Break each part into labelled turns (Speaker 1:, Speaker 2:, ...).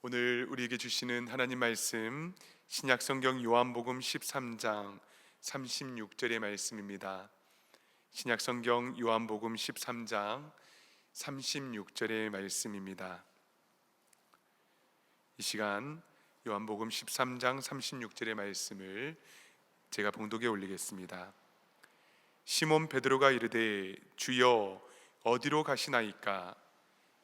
Speaker 1: 오늘 우리에게 주시는 하나님 말씀 신약성경 요한복음 13장 36절의 말씀입니다. 신약성경 요한복음 13장 36절의 말씀입니다. 이 시간 요한복음 13장 36절의 말씀을 제가 봉독에 올리겠습니다. 시몬 베드로가 이르되 주여 어디로 가시나이까?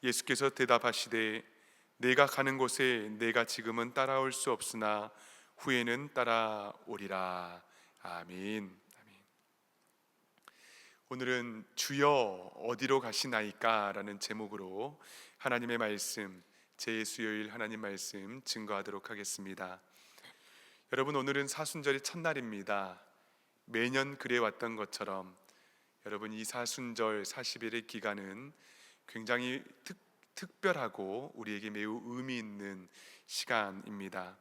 Speaker 1: 예수께서 대답하시되 내가 가는 곳에 내가 지금은 따라올 수 없으나 후에는 따라오리라. 아멘. 오늘은 주여 어디로 가시나이까? 라는 제목으로 하나님의 말씀, 제 수요일 하나님 말씀 증거하도록 하겠습니다. 여러분, 오늘은 사순절의 첫날입니다. 매년 그래왔던 것처럼 여러분, 이 사순절 40일의 기간은 굉장히 특별하고 우리에게 매우 의미 있는 시간입니다.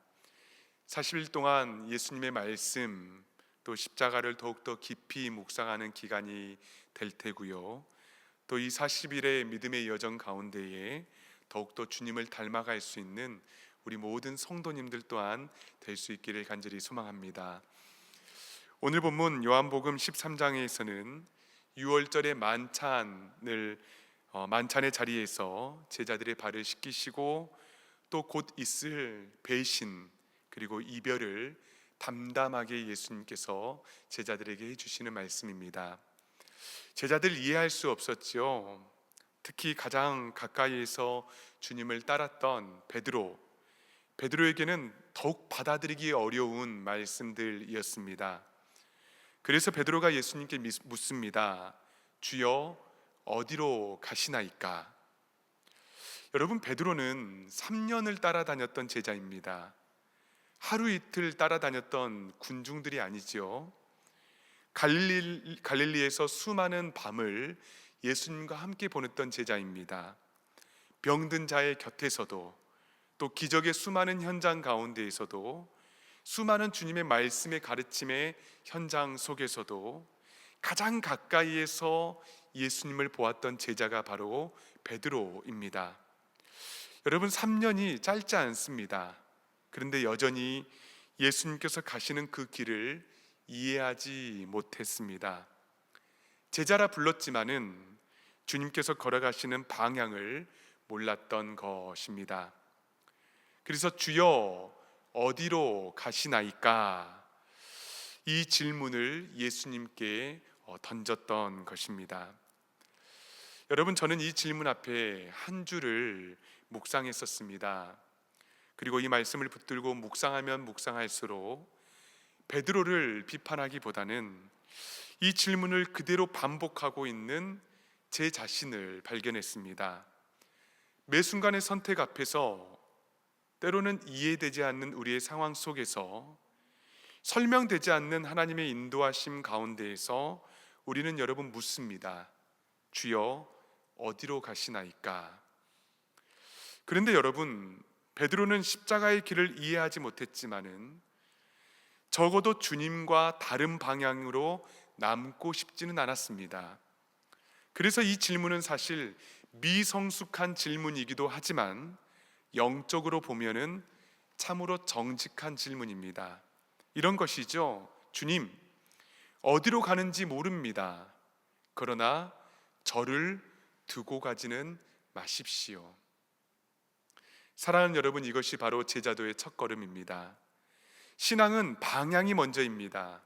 Speaker 1: 40일 동안 예수님의 말씀, 또 십자가를 더욱더 깊이 묵상하는 기간이 될 테고요, 또 이 40일의 믿음의 여정 가운데에 더욱더 주님을 닮아갈 수 있는 우리 모든 성도님들 또한 될 수 있기를 간절히 소망합니다. 오늘 본문 요한복음 13장에서는 6월절의 만찬의 자리에서 제자들의 발을 씻기시고 또 곧 있을 배신 그리고 이별을 담담하게 예수님께서 제자들에게 해주시는 말씀입니다. 제자들 이해할 수 없었죠. 특히 가장 가까이에서 주님을 따랐던 베드로에게는 더욱 받아들이기 어려운 말씀들이었습니다. 그래서 베드로가 예수님께 묻습니다. 주여 어디로 가시나이까? 여러분, 베드로는 3년을 따라다녔던 제자입니다. 하루 이틀 따라다녔던 군중들이 아니죠. 갈릴리에서 수많은 밤을 예수님과 함께 보냈던 제자입니다. 병든 자의 곁에서도, 또 기적의 수많은 현장 가운데에서도, 수많은 주님의 말씀의 가르침의 현장 속에서도 가장 가까이에서 예수님을 보았던 제자가 바로 베드로입니다. 여러분, 3년이 짧지 않습니다. 그런데 여전히 예수님께서 가시는 그 길을 이해하지 못했습니다. 제자라 불렀지만은 주님께서 걸어가시는 방향을 몰랐던 것입니다. 그래서 주여 어디로 가시나이까? 이 질문을 예수님께 던졌던 것입니다. 여러분, 저는 이 질문 앞에 한 줄을 묵상했었습니다. 그리고 이 말씀을 붙들고 묵상하면 묵상할수록 베드로를 비판하기보다는 이 질문을 그대로 반복하고 있는 제 자신을 발견했습니다. 매 순간의 선택 앞에서, 때로는 이해되지 않는 우리의 상황 속에서, 설명되지 않는 하나님의 인도하심 가운데에서 우리는 여러분 묻습니다. 주여 어디로 가시나이까? 그런데 여러분, 베드로는 십자가의 길을 이해하지 못했지만은 적어도 주님과 다른 방향으로 남고 싶지는 않았습니다. 그래서 이 질문은 사실 미성숙한 질문이기도 하지만 영적으로 보면은 참으로 정직한 질문입니다. 이런 것이죠. 주님, 어디로 가는지 모릅니다. 그러나 저를 두고 가지는 마십시오. 사랑하는 여러분, 이것이 바로 제자도의 첫걸음입니다. 신앙은 방향이 먼저입니다.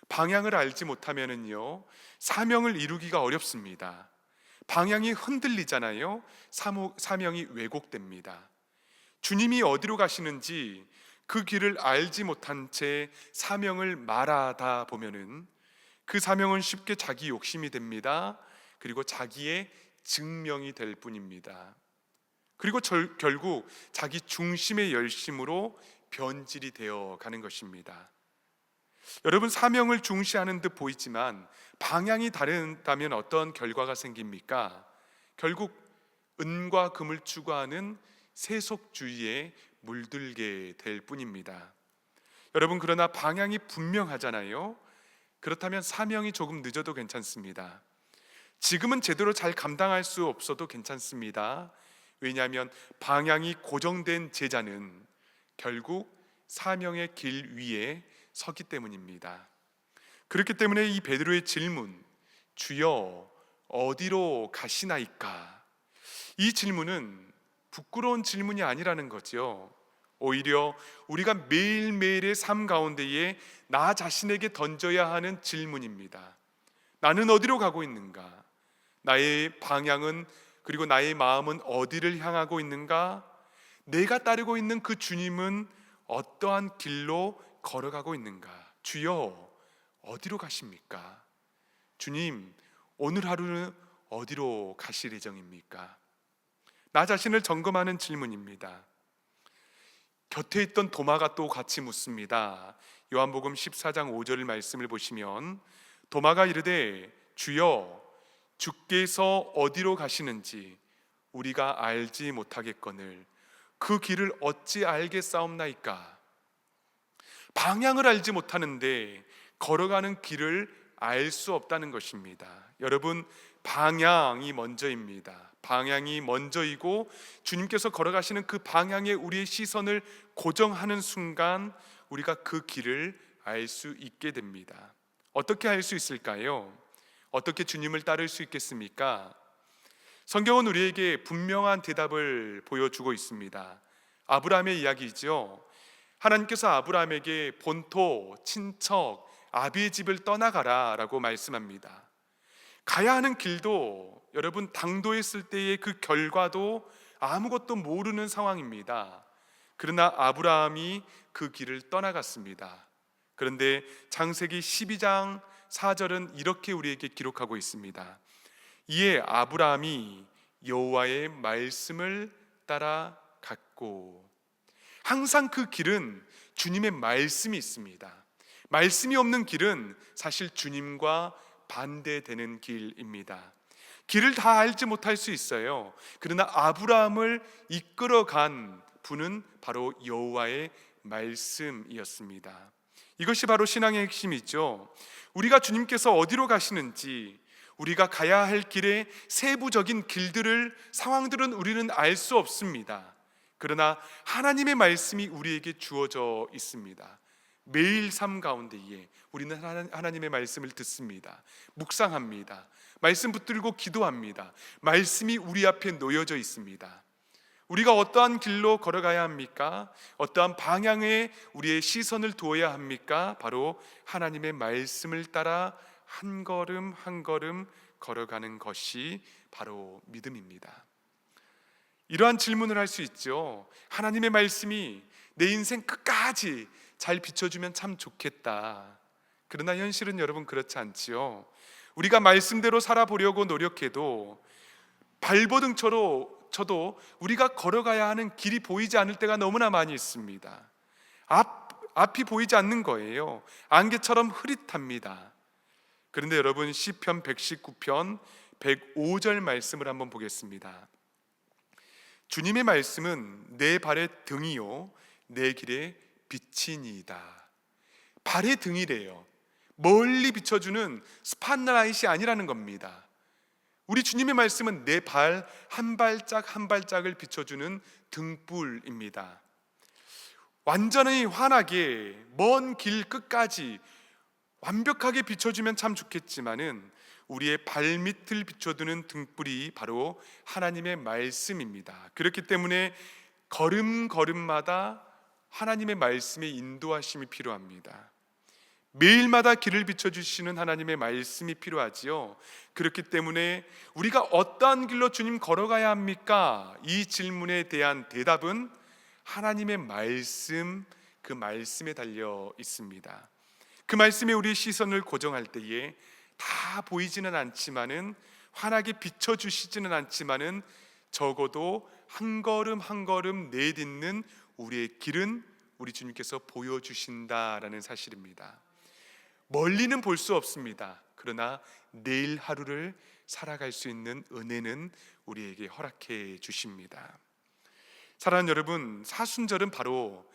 Speaker 1: 방향을 알지 못하면은요, 사명을 이루기가 어렵습니다. 방향이 흔들리잖아요. 사명이 왜곡됩니다. 주님이 어디로 가시는지 그 길을 알지 못한 채 사명을 말하다 보면은 그 사명은 쉽게 자기 욕심이 됩니다. 그리고 자기의 증명이 될 뿐입니다. 그리고 결국 자기 중심의 열심으로 변질이 되어 가는 것입니다. 여러분, 사명을 중시하는 듯 보이지만 방향이 다르다면 어떤 결과가 생깁니까? 결국 은과 금을 추구하는 세속주의에 물들게 될 뿐입니다. 여러분, 그러나 방향이 분명하잖아요. 그렇다면 사명이 조금 늦어도 괜찮습니다. 지금은 제대로 잘 감당할 수 없어도 괜찮습니다. 왜냐하면 방향이 고정된 제자는 결국 사명의 길 위에 서기 때문입니다. 그렇기 때문에 이 베드로의 질문, 주여 어디로 가시나이까? 이 질문은 부끄러운 질문이 아니라는 거죠. 오히려 우리가 매일매일의 삶 가운데에 나 자신에게 던져야 하는 질문입니다. 나는 어디로 가고 있는가? 나의 방향은, 그리고 나의 마음은 어디를 향하고 있는가? 내가 따르고 있는 그 주님은 어떠한 길로 걸어가고 있는가? 주여 어디로 가십니까? 주님 오늘 하루는 어디로 가실 예정입니까? 나 자신을 점검하는 질문입니다. 곁에 있던 도마가 또 같이 묻습니다. 요한복음 14장 5절 말씀을 보시면 도마가 이르되 주여 주께서 어디로 가시는지 우리가 알지 못하겠거늘 그 길을 어찌 알겠사옵나이까? 방향을 알지 못하는데 걸어가는 길을 알 수 없다는 것입니다. 여러분, 방향이 먼저입니다. 방향이 먼저이고 주님께서 걸어가시는 그 방향에 우리의 시선을 고정하는 순간 우리가 그 길을 알 수 있게 됩니다. 어떻게 알 수 있을까요? 어떻게 주님을 따를 수 있겠습니까? 성경은 우리에게 분명한 대답을 보여주고 있습니다. 아브라함의 이야기죠. 하나님께서 아브라함에게 본토, 친척, 아비의 집을 떠나가라 라고 말씀합니다. 가야 하는 길도 여러분 당도에 있을 때의 그 결과도 아무것도 모르는 상황입니다. 그러나 아브라함이 그 길을 떠나갔습니다. 그런데 창세기 12장 4절은 이렇게 우리에게 기록하고 있습니다. 이에 아브라함이 여호와의 말씀을 따라갔고, 항상 그 길은 주님의 말씀이 있습니다. 말씀이 없는 길은 사실 주님과 반대되는 길입니다. 길을 다 알지 못할 수 있어요. 그러나 아브라함을 이끌어간 분은 바로 여호와의 말씀이었습니다. 이것이 바로 신앙의 핵심이죠. 우리가 주님께서 어디로 가시는지, 우리가 가야 할 길의 세부적인 길들을, 상황들은 우리는 알 수 없습니다. 그러나 하나님의 말씀이 우리에게 주어져 있습니다. 매일 삶 가운데에 우리는 하나님의 말씀을 듣습니다. 묵상합니다. 말씀 붙들고 기도합니다. 말씀이 우리 앞에 놓여져 있습니다. 우리가 어떠한 길로 걸어가야 합니까? 어떠한 방향에 우리의 시선을 두어야 합니까? 바로 하나님의 말씀을 따라 한 걸음 한 걸음 걸어가는 것이 바로 믿음입니다. 이러한 질문을 할 수 있죠. 하나님의 말씀이 내 인생 끝까지 잘 비춰주면 참 좋겠다. 그러나 현실은 여러분 그렇지 않지요. 우리가 말씀대로 살아보려고 노력해도 발버둥 쳐도 우리가 걸어가야 하는 길이 보이지 않을 때가 너무나 많이 있습니다. 앞이 보이지 않는 거예요. 안개처럼 흐릿합니다. 그런데 여러분, 시편 119편 105절 말씀을 한번 보겠습니다. 주님의 말씀은 내 발의 등이요 내 길의 빛이니이다. 발의 등이래요. 멀리 비춰주는 스팟라이트이 아니라는 겁니다. 우리 주님의 말씀은 내 발 한 발짝 한 발짝을 비춰주는 등불입니다. 완전히 환하게 먼 길 끝까지 완벽하게 비춰주면 참 좋겠지만은 우리의 발밑을 비춰두는 등불이 바로 하나님의 말씀입니다. 그렇기 때문에 걸음걸음마다 하나님의 말씀의 인도하심이 필요합니다. 매일마다 길을 비춰주시는 하나님의 말씀이 필요하지요. 그렇기 때문에 우리가 어떠한 길로 주님 걸어가야 합니까? 이 질문에 대한 대답은 하나님의 말씀, 그 말씀에 달려 있습니다. 그 말씀에 우리의 시선을 고정할 때에 다 보이지는 않지만은, 환하게 비춰주시지는 않지만은 적어도 한 걸음 한 걸음 내딛는 우리의 길은 우리 주님께서 보여주신다라는 사실입니다. 멀리는 볼 수 없습니다. 그러나 내일 하루를 살아갈 수 있는 은혜는 우리에게 허락해 주십니다. 사랑하는 여러분, 사순절은 바로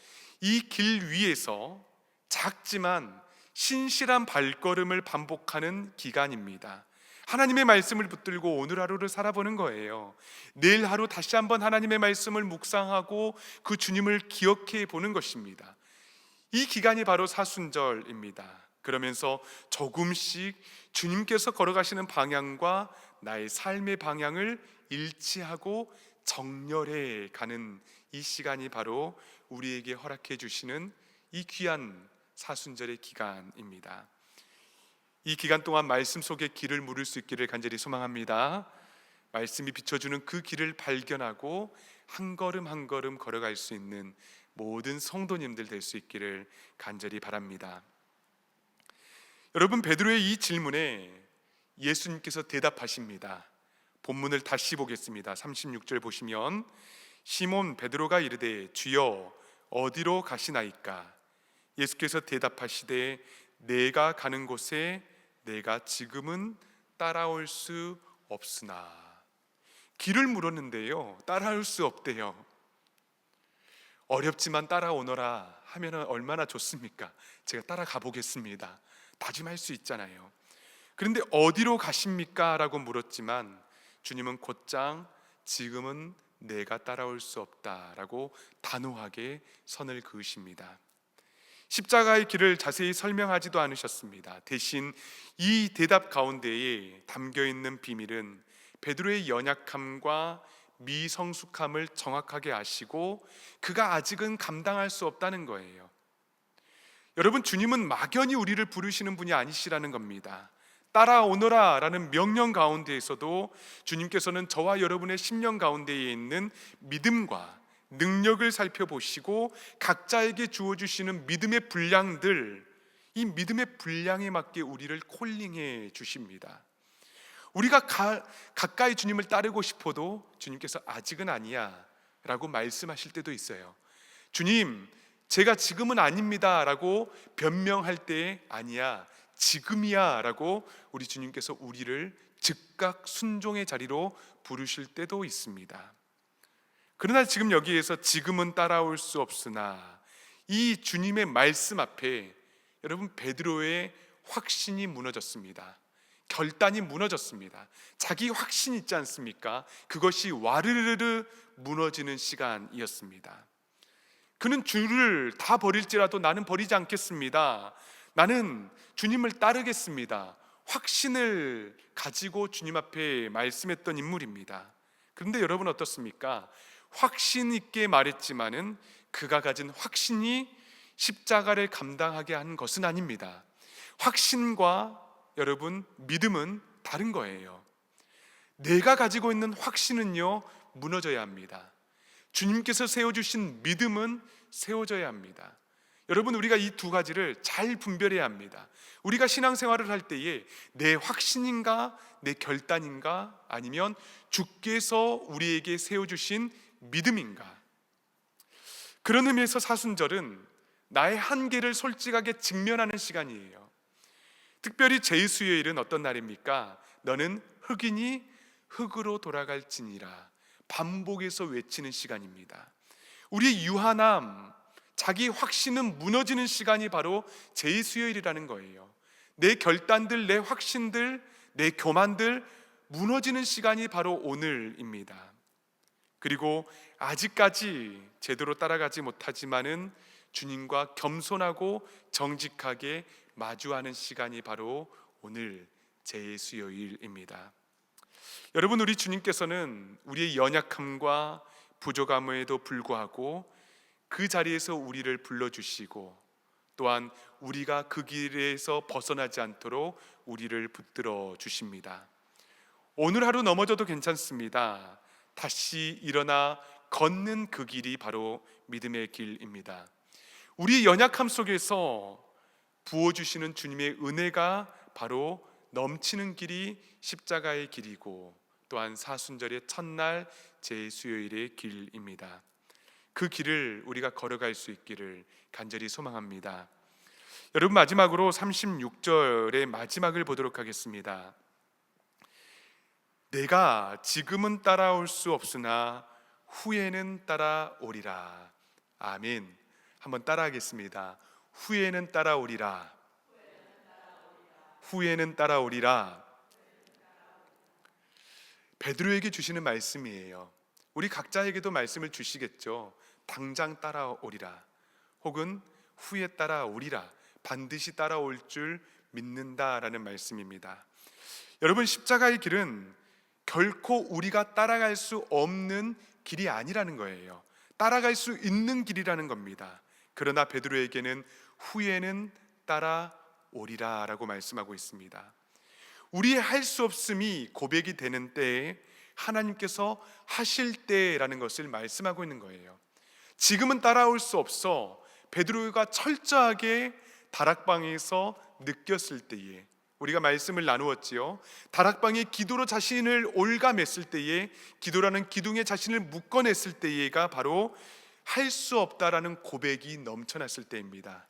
Speaker 1: 이 길 위에서 작지만 신실한 발걸음을 반복하는 기간입니다. 하나님의 말씀을 붙들고 오늘 하루를 살아보는 거예요. 내일 하루 다시 한번 하나님의 말씀을 묵상하고 그 주님을 기억해 보는 것입니다. 이 기간이 바로 사순절입니다. 그러면서 조금씩 주님께서 걸어가시는 방향과 나의 삶의 방향을 일치하고 정렬해 가는 이 시간이 바로 우리에게 허락해 주시는 이 귀한 사순절의 기간입니다. 이 기간 동안 말씀 속에 길을 물을 수 있기를 간절히 소망합니다. 말씀이 비춰주는 그 길을 발견하고 한 걸음 한 걸음 걸어갈 수 있는 모든 성도님들 될 수 있기를 간절히 바랍니다. 여러분, 베드로의 이 질문에 예수님께서 대답하십니다. 본문을 다시 보겠습니다. 36절 보시면 시몬 베드로가 이르되 주여 어디로 가시나이까? 예수께서 대답하시되 내가 가는 곳에 내가 지금은 따라올 수 없으나. 길을 물었는데요, 따라올 수 없대요. 어렵지만 따라오너라 하면 얼마나 좋습니까? 제가 따라가 보겠습니다. 다짐할 수 있잖아요. 그런데 어디로 가십니까? 라고 물었지만 주님은 곧장 지금은 내가 따라올 수 없다라고 단호하게 선을 그으십니다. 십자가의 길을 자세히 설명하지도 않으셨습니다. 대신 이 대답 가운데에 담겨있는 비밀은 베드로의 연약함과 미성숙함을 정확하게 아시고 그가 아직은 감당할 수 없다는 거예요. 여러분, 주님은 막연히 우리를 부르시는 분이 아니시라는 겁니다. 따라오너라 라는 명령 가운데에서도 주님께서는 저와 여러분의 심령 가운데에 있는 믿음과 능력을 살펴보시고 각자에게 주어주시는 믿음의 분량들, 이 믿음의 분량에 맞게 우리를 콜링해 주십니다. 우리가 가까이 주님을 따르고 싶어도 주님께서 아직은 아니야 라고 말씀하실 때도 있어요. 주님, 제가 지금은 아닙니다 라고 변명할 때 아니야, 지금이야 라고 우리 주님께서 우리를 즉각 순종의 자리로 부르실 때도 있습니다. 그러나 지금 여기에서 지금은 따라올 수 없으나, 이 주님의 말씀 앞에 여러분 베드로의 확신이 무너졌습니다. 결단이 무너졌습니다. 자기 확신 있지 않습니까? 그것이 와르르르 무너지는 시간이었습니다. 그는 주를 다 버릴지라도 나는 버리지 않겠습니다. 나는 주님을 따르겠습니다. 확신을 가지고 주님 앞에 말씀했던 인물입니다. 그런데 여러분 어떻습니까? 확신 있게 말했지만은 그가 가진 확신이 십자가를 감당하게 한 것은 아닙니다. 확신과 여러분 믿음은 다른 거예요. 내가 가지고 있는 확신은요, 무너져야 합니다. 주님께서 세워주신 믿음은 세워져야 합니다. 여러분, 우리가 이 두 가지를 잘 분별해야 합니다. 우리가 신앙생활을 할 때에 내 확신인가, 내 결단인가, 아니면 주께서 우리에게 세워주신 믿음인가. 그런 의미에서 사순절은 나의 한계를 솔직하게 직면하는 시간이에요. 특별히 제2수요일은 어떤 날입니까? 너는 흙이니 흙으로 돌아갈지니라 반복해서 외치는 시간입니다. 우리의 유한함, 자기 확신은 무너지는 시간이 바로 제2수요일이라는 거예요. 내 결단들, 내 확신들, 내 교만들 무너지는 시간이 바로 오늘입니다. 그리고 아직까지 제대로 따라가지 못하지만은 주님과 겸손하고 정직하게 마주하는 시간이 바로 오늘 제2수요일입니다. 여러분, 우리 주님께서는 우리의 연약함과 부족함에도 불구하고 그 자리에서 우리를 불러주시고 또한 우리가 그 길에서 벗어나지 않도록 우리를 붙들어 주십니다. 오늘 하루 넘어져도 괜찮습니다. 다시 일어나 걷는 그 길이 바로 믿음의 길입니다. 우리 연약함 속에서 부어주시는 주님의 은혜가 바로 넘치는 길이 십자가의 길이고 또한 사순절의 첫날 제2수요일의 길입니다. 그 길을 우리가 걸어갈 수 있기를 간절히 소망합니다. 여러분, 마지막으로 36절의 마지막을 보도록 하겠습니다. 내가 지금은 따라올 수 없으나 후에는 따라오리라. 아멘. 한번 따라하겠습니다. 후에는 따라오리라. 후에는 따라오리라. 베드로에게 주시는 말씀이에요. 우리 각자에게도 말씀을 주시겠죠. 당장 따라오리라, 혹은 후에 따라오리라, 반드시 따라올 줄 믿는다라는 말씀입니다. 여러분, 십자가의 길은 결코 우리가 따라갈 수 없는 길이 아니라는 거예요. 따라갈 수 있는 길이라는 겁니다. 그러나 베드로에게는 후에는 따라오리라 라고 말씀하고 있습니다. 우리의 할 수 없음이 고백이 되는 때에 하나님께서 하실 때라는 것을 말씀하고 있는 거예요. 지금은 따라올 수 없어 베드로가 철저하게 다락방에서 느꼈을 때에, 우리가 말씀을 나누었지요. 다락방에 기도로 자신을 올가맸을 때에, 기도라는 기둥에 자신을 묶어냈을 때가 바로 할 수 없다라는 고백이 넘쳐났을 때입니다.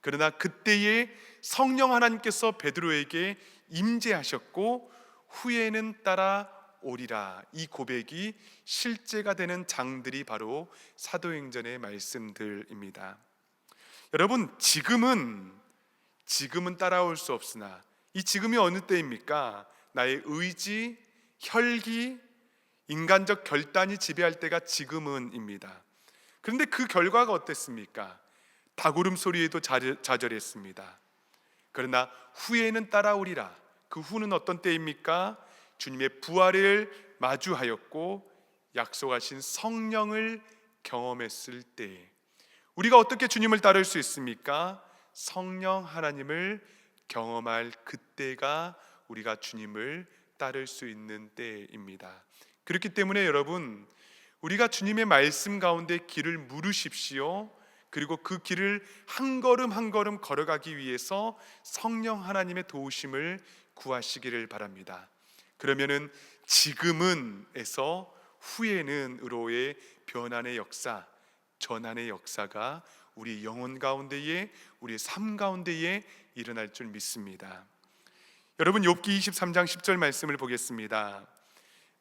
Speaker 1: 그러나 그때에 성령 하나님께서 베드로에게 임재하셨고 후에는 따라오리라, 이 고백이 실제가 되는 장들이 바로 사도행전의 말씀들입니다. 여러분, 지금은 따라올 수 없으나, 이 지금이 어느 때입니까? 나의 의지, 혈기, 인간적 결단이 지배할 때가 지금은입니다. 그런데 그 결과가 어땠습니까? 닭울음 소리에도 좌절했습니다. 그러나 후에는 따라오리라, 그 후는 어떤 때입니까? 주님의 부활을 마주하였고 약속하신 성령을 경험했을 때. 우리가 어떻게 주님을 따를 수 있습니까? 성령 하나님을 경험할 그때가 우리가 주님을 따를 수 있는 때입니다. 그렇기 때문에 여러분, 우리가 주님의 말씀 가운데 길을 물으십시오. 그리고 그 길을 한 걸음 한 걸음 걸어가기 위해서 성령 하나님의 도우심을 구하시기를 바랍니다. 그러면은 지금은에서 후에는으로의 변환의 역사, 전환의 역사가 우리 영혼 가운데에, 우리 삶 가운데에 일어날 줄 믿습니다. 여러분, 욥기 23장 10절 말씀을 보겠습니다.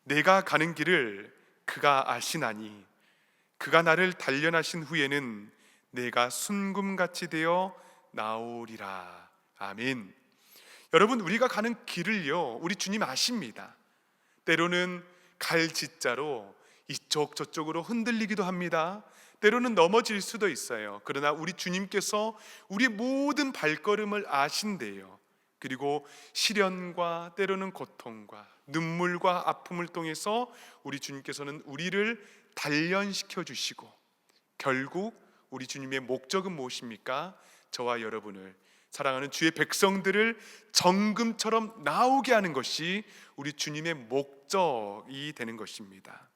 Speaker 1: 내가 가는 길을 그가 아시나니 그가 나를 단련하신 후에는 내가 순금같이 되어 나오리라. 아멘. 여러분, 우리가 가는 길을요, 우리 주님 아십니다. 때로는 갈짓자로 이쪽 저쪽으로 흔들리기도 합니다. 때로는 넘어질 수도 있어요. 그러나 우리 주님께서 우리 모든 발걸음을 아신대요. 그리고 시련과 때로는 고통과 눈물과 아픔을 통해서 우리 주님께서는 우리를 단련시켜 주시고, 결국 우리 주님의 목적은 무엇입니까? 저와 여러분을, 사랑하는 주의 백성들을 정금처럼 나오게 하는 것이 우리 주님의 목적이 되는 것입니다.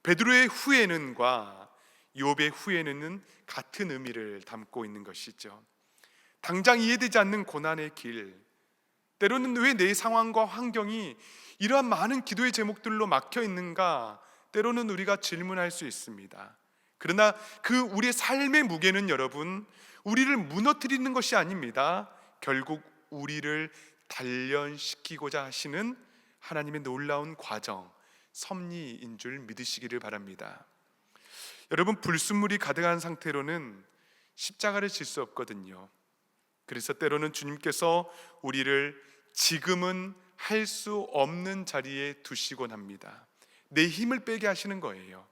Speaker 1: 베드로의 후에는과 욥의 후에는 같은 의미를 담고 있는 것이죠. 당장 이해되지 않는 고난의 길, 때로는 왜 내 상황과 환경이 이러한 많은 기도의 제목들로 막혀 있는가, 때로는 우리가 질문할 수 있습니다. 그러나 그 우리의 삶의 무게는 여러분, 우리를 무너뜨리는 것이 아닙니다. 결국 우리를 단련시키고자 하시는 하나님의 놀라운 과정, 섭리인 줄 믿으시기를 바랍니다. 여러분, 불순물이 가득한 상태로는 십자가를 질 수 없거든요. 그래서 때로는 주님께서 우리를 지금은 할 수 없는 자리에 두시곤 합니다. 내 힘을 빼게 하시는 거예요.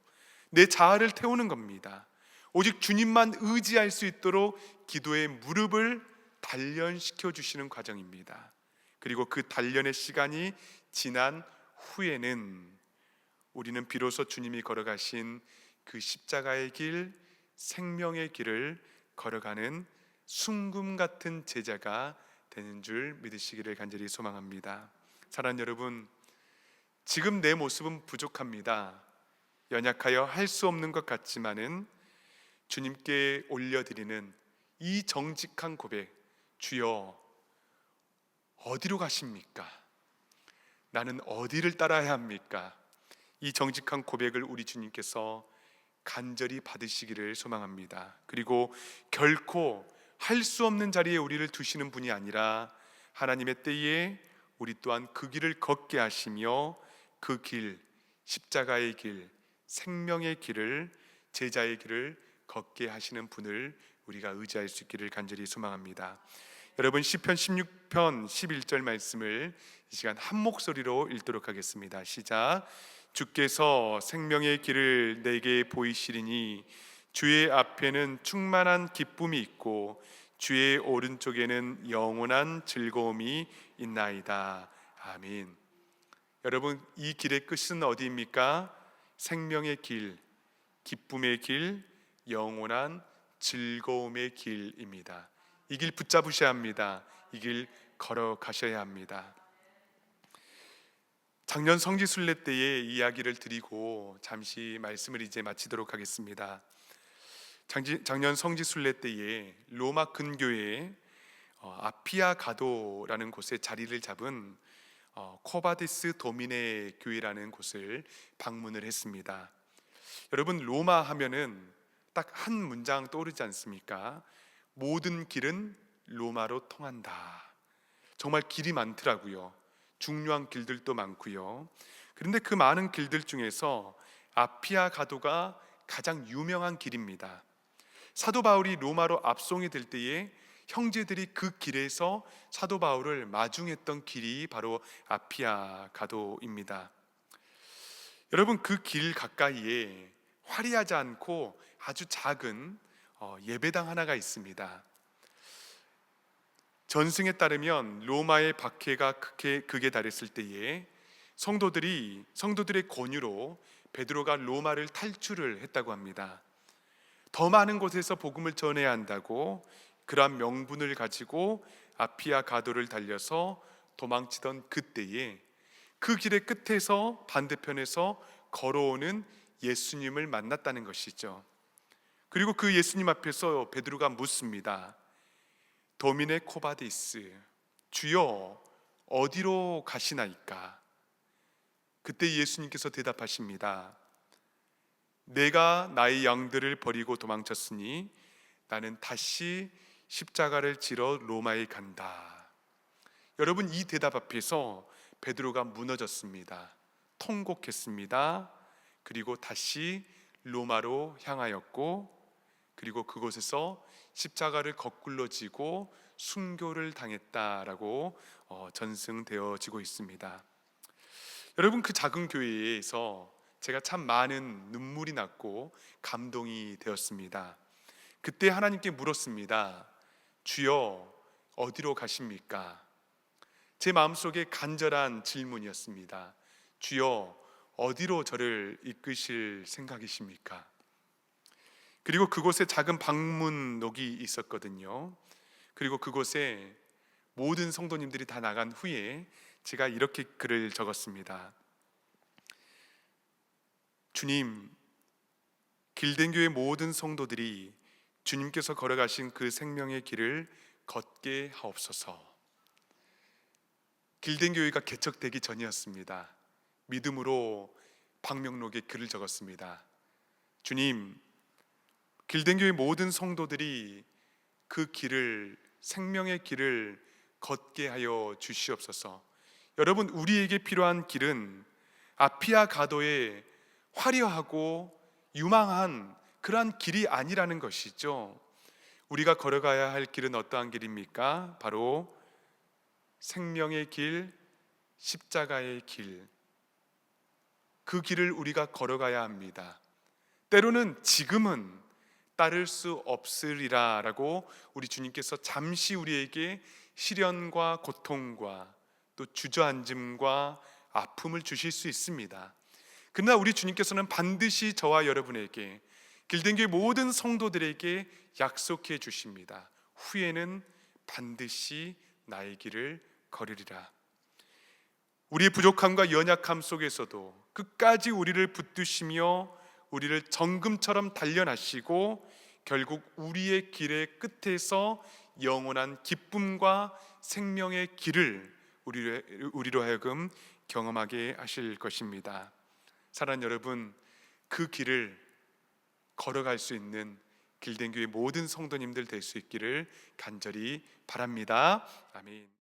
Speaker 1: 내 자아를 태우는 겁니다. 오직 주님만 의지할 수 있도록 기도의 무릎을 단련시켜 주시는 과정입니다. 그리고 그 단련의 시간이 지난 후에는 우리는 비로소 주님이 걸어가신 그 십자가의 길, 생명의 길을 걸어가는 순금 같은 제자가 되는 줄 믿으시기를 간절히 소망합니다. 사랑하는 여러분, 지금 내 모습은 부족합니다. 연약하여 할 수 없는 것 같지만은 주님께 올려드리는 이 정직한 고백, 주여 어디로 가십니까? 나는 어디를 따라야 합니까? 이 정직한 고백을 우리 주님께서 간절히 받으시기를 소망합니다. 그리고 결코 할 수 없는 자리에 우리를 두시는 분이 아니라 하나님의 때에 우리 또한 그 길을 걷게 하시며 그 길, 십자가의 길, 생명의 길을, 제자의 길을 걷게 하시는 분을 우리가 의지할 수 있기를 간절히 소망합니다. 여러분 시편 16편 11절 말씀을 이 시간 한 목소리로 읽도록 하겠습니다. 시작. 주께서 생명의 길을 내게 보이시리니 주의 앞에는 충만한 기쁨이 있고 주의 오른쪽에는 영원한 즐거움이 있나이다. 아멘. 여러분, 이 길의 끝은 어디입니까? 생명의 길, 기쁨의 길, 영원한 즐거움의 길입니다. 이 길 붙잡으셔야 합니다. 이 길 걸어가셔야 합니다. 작년 성지순례 때의 이야기를 드리고 잠시 말씀을 이제 마치도록 하겠습니다. 작년 성지순례 때에 로마 근교에 아피아 가도라는 곳에 자리를 잡은 코바디스 도미네 교회라는 곳을 방문을 했습니다. 여러분, 로마 하면은 딱 한 문장 떠오르지 않습니까? 모든 길은 로마로 통한다. 정말 길이 많더라고요. 중요한 길들도 많고요. 그런데 그 많은 길들 중에서 아피아 가도가 가장 유명한 길입니다. 사도 바울이 로마로 압송이 될 때에 형제들이 그 길에서 사도 바울을 마중했던 길이 바로 아피아 가도입니다. 여러분, 그 길 가까이에 화려하지 않고 아주 작은 예배당 하나가 있습니다. 전승에 따르면 로마의 박해가 극에 달했을 때에 성도들의 권유로 베드로가 로마를 탈출을 했다고 합니다. 더 많은 곳에서 복음을 전해야 한다고 그러한 명분을 가지고 아피아 가도를 달려서 도망치던 그때에 그 길의 끝에서 반대편에서 걸어오는 예수님을 만났다는 것이죠. 그리고 그 예수님 앞에서 베드로가 묻습니다. 도미네 코바디스, 주여 어디로 가시나이까? 그때 예수님께서 대답하십니다. 내가 나의 양들을 버리고 도망쳤으니 나는 다시 십자가를 지러 로마에 간다. 여러분, 이 대답 앞에서 베드로가 무너졌습니다. 통곡했습니다. 그리고 다시 로마로 향하였고, 그리고 그곳에서 십자가를 거꾸로 지고 순교를 당했다라고 전승되어지고 있습니다. 여러분, 그 작은 교회에서 제가 참 많은 눈물이 났고 감동이 되었습니다. 그때 하나님께 물었습니다. 주여 어디로 가십니까? 제 마음속에 간절한 질문이었습니다. 주여 어디로 저를 이끄실 생각이십니까? 그리고 그곳에 작은 방문록이 있었거든요. 그리고 그곳에 모든 성도님들이 다 나간 후에 제가 이렇게 글을 적었습니다. 주님, 길den교의 모든 성도들이 주님께서 걸어가신 그 생명의 길을 걷게 하옵소서. 길den교회가 개척되기 전이었습니다. 믿음으로 방명록에 글을 적었습니다. 주님, 길den교회 모든 성도들이 그 길을, 생명의 길을 걷게 하여 주시옵소서. 여러분, 우리에게 필요한 길은 아피아 가도의 화려하고 유망한 그러한 길이 아니라는 것이죠. 우리가 걸어가야 할 길은 어떠한 길입니까? 바로 생명의 길, 십자가의 길. 그 길을 우리가 걸어가야 합니다. 때로는 지금은 따를 수 없으리라 라고 우리 주님께서 잠시 우리에게 시련과 고통과 또 주저앉음과 아픔을 주실 수 있습니다. 그러나 우리 주님께서는 반드시 저와 여러분에게, 길den교회 모든 성도들에게 약속해 주십니다. 후에는 반드시 나의 길을 걸으리라. 우리의 부족함과 연약함 속에서도 끝까지 우리를 붙드시며 우리를 정금처럼 단련하시고 결국 우리의 길의 끝에서 영원한 기쁨과 생명의 길을 우리로 하여금 경험하게 하실 것입니다. 사랑하는 여러분, 그 길을 걸어갈 수 있는 길den교회 모든 성도님들 될 수 있기를 간절히 바랍니다. 아멘.